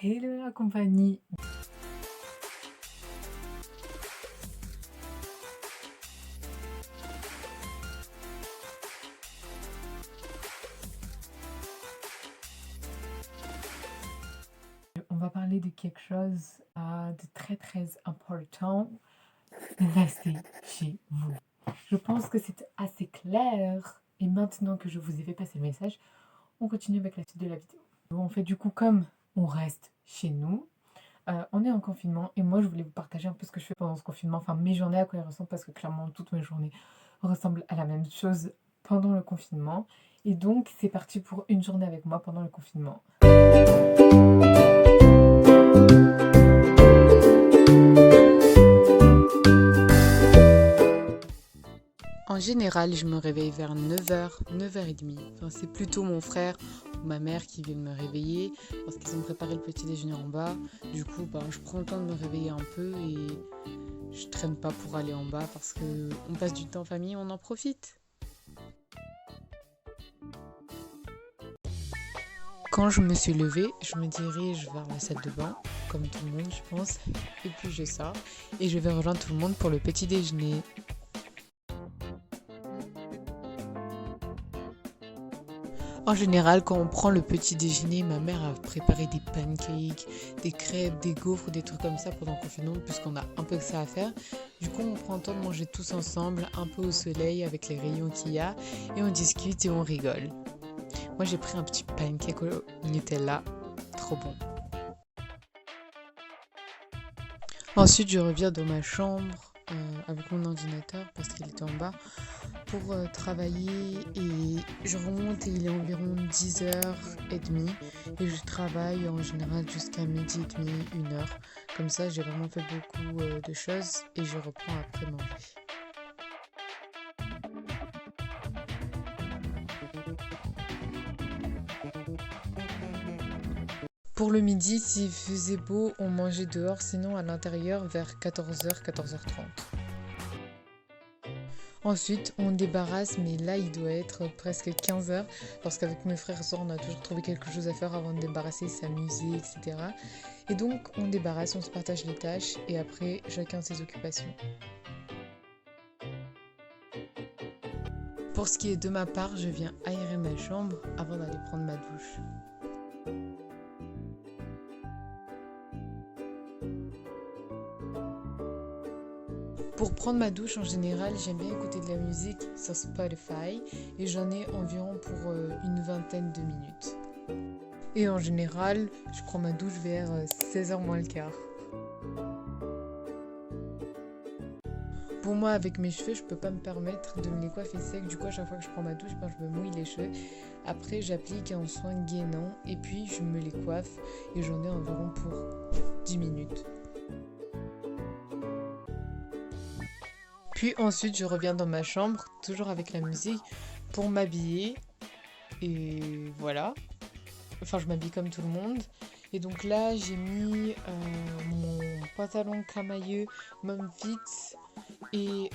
Hello la compagnie. On va parler de quelque chose de très très important. Restez chez vous. Je pense que c'est assez clair. Et maintenant que je vous ai fait passer le message, on continue avec la suite de la vidéo. On fait du coup comme on reste chez nous. On est en confinement et moi je voulais vous partager un peu ce que je fais pendant ce confinement, enfin mes journées à quoi elles ressemblent parce que clairement toutes mes journées ressemblent à la même chose pendant le confinement. Et donc c'est parti pour une journée avec moi pendant le confinement. En général, je me réveille vers 9h, 9h30. Enfin, c'est plutôt mon frère ou ma mère qui viennent me réveiller parce qu'ils ont préparé le petit déjeuner en bas. Du coup, je prends le temps de me réveiller un peu et je traîne pas pour aller en bas parce qu'on passe du temps en famille, on en profite. Quand je me suis levée, je me dirige vers la salle de bain, comme tout le monde, je pense. Et puis je sors et je vais rejoindre tout le monde pour le petit déjeuner. En général, quand on prend le petit déjeuner, ma mère a préparé des pancakes, des crêpes, des gaufres, des trucs comme ça pendant le confinement, puisqu'on a un peu que ça à faire. Du coup, on prend le temps de manger tous ensemble, un peu au soleil, avec les rayons qu'il y a, et on discute et on rigole. Moi, j'ai pris un petit pancake au Nutella, trop bon. Ensuite, je reviens dans ma chambre avec mon ordinateur, parce qu'il était en bas, pour travailler et je remonte et il est environ 10h30 et je travaille en général jusqu'à 12h30, 1h. Comme ça, j'ai vraiment fait beaucoup de choses et je reprends après manger. Pour le midi, s'il faisait beau, on mangeait dehors, sinon à l'intérieur vers 14h, 14h30. Ensuite, on débarrasse, mais là, il doit être presque 15h, parce qu'avec mes frères et sœurs, on a toujours trouvé quelque chose à faire avant de débarrasser, s'amuser, etc. Et donc, on débarrasse, on se partage les tâches, et après, chacun ses occupations. Pour ce qui est de ma part, je viens aérer ma chambre avant d'aller prendre ma douche. Pour prendre ma douche, en général, j'aime bien écouter de la musique sur Spotify et j'en ai environ pour une vingtaine de minutes. Et en général, je prends ma douche vers 16h moins le quart. Pour moi, avec mes cheveux, je peux pas me permettre de me les coiffer secs. Du coup, à chaque fois que je prends ma douche, je me mouille les cheveux. Après, j'applique un soin gainant et puis je me les coiffe et j'en ai environ pour 10 minutes. Puis ensuite, je reviens dans ma chambre, toujours avec la musique, pour m'habiller. Et voilà. Enfin, je m'habille comme tout le monde. Et donc là, j'ai mis mon pantalon camailleux Mom Fit.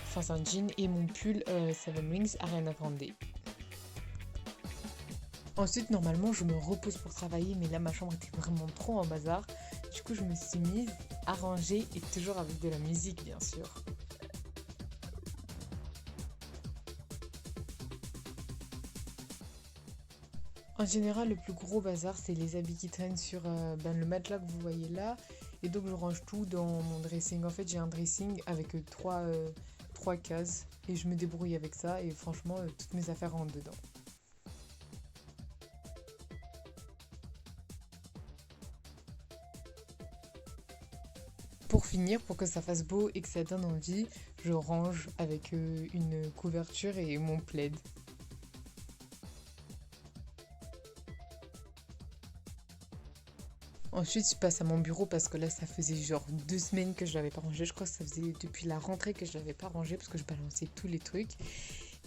Enfin, c'est un jean et mon pull Seven Wings Ariana Grande. Ensuite, normalement, je me repose pour travailler. Mais là, ma chambre était vraiment trop en bazar. Du coup, je me suis mise à ranger et toujours avec de la musique, bien sûr. En général, le plus gros bazar, c'est les habits qui traînent sur le matelas que vous voyez là. Et donc, je range tout dans mon dressing. En fait, j'ai un dressing avec trois cases. Et je me débrouille avec ça. Et franchement, toutes mes affaires rentrent dedans. Pour finir, pour que ça fasse beau et que ça donne envie, je range avec une couverture et mon plaid. Ensuite, je passe à mon bureau parce que là, ça faisait genre 2 semaines que je l'avais pas rangé. Je crois que ça faisait depuis la rentrée que je l'avais pas rangé parce que je balançais tous les trucs.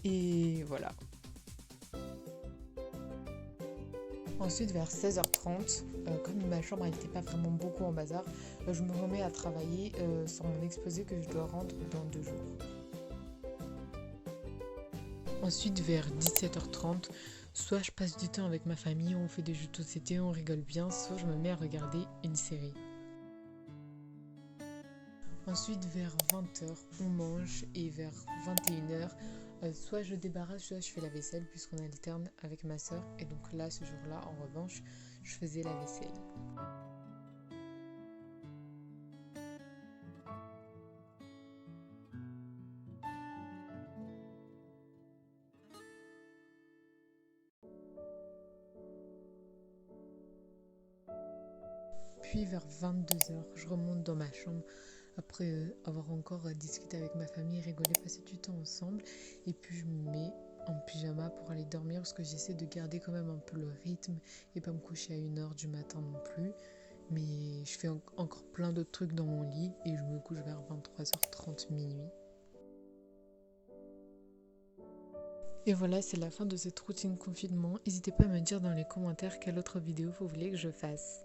Et voilà. Ensuite, vers 16h30, comme ma chambre n'était pas vraiment beaucoup en bazar, je me remets à travailler sur mon exposé que je dois rendre dans 2 jours. Ensuite, vers 17h30, soit je passe du temps avec ma famille, on fait des jeux de société, on rigole bien, soit je me mets à regarder une série. Ensuite, vers 20h, on mange et vers 21h, soit je débarrasse, soit je fais la vaisselle puisqu'on alterne avec ma soeur. Et donc là, ce jour-là, en revanche, je faisais la vaisselle. Puis vers 22h, je remonte dans ma chambre après avoir encore discuté avec ma famille, rigolé, passé du temps ensemble. Et puis je me mets en pyjama pour aller dormir parce que j'essaie de garder quand même un peu le rythme et pas me coucher à 1h du matin non plus. Mais je fais encore plein d'autres trucs dans mon lit et je me couche vers 23h30 minuit. Et voilà, c'est la fin de cette routine confinement. N'hésitez pas à me dire dans les commentaires quelle autre vidéo vous voulez que je fasse.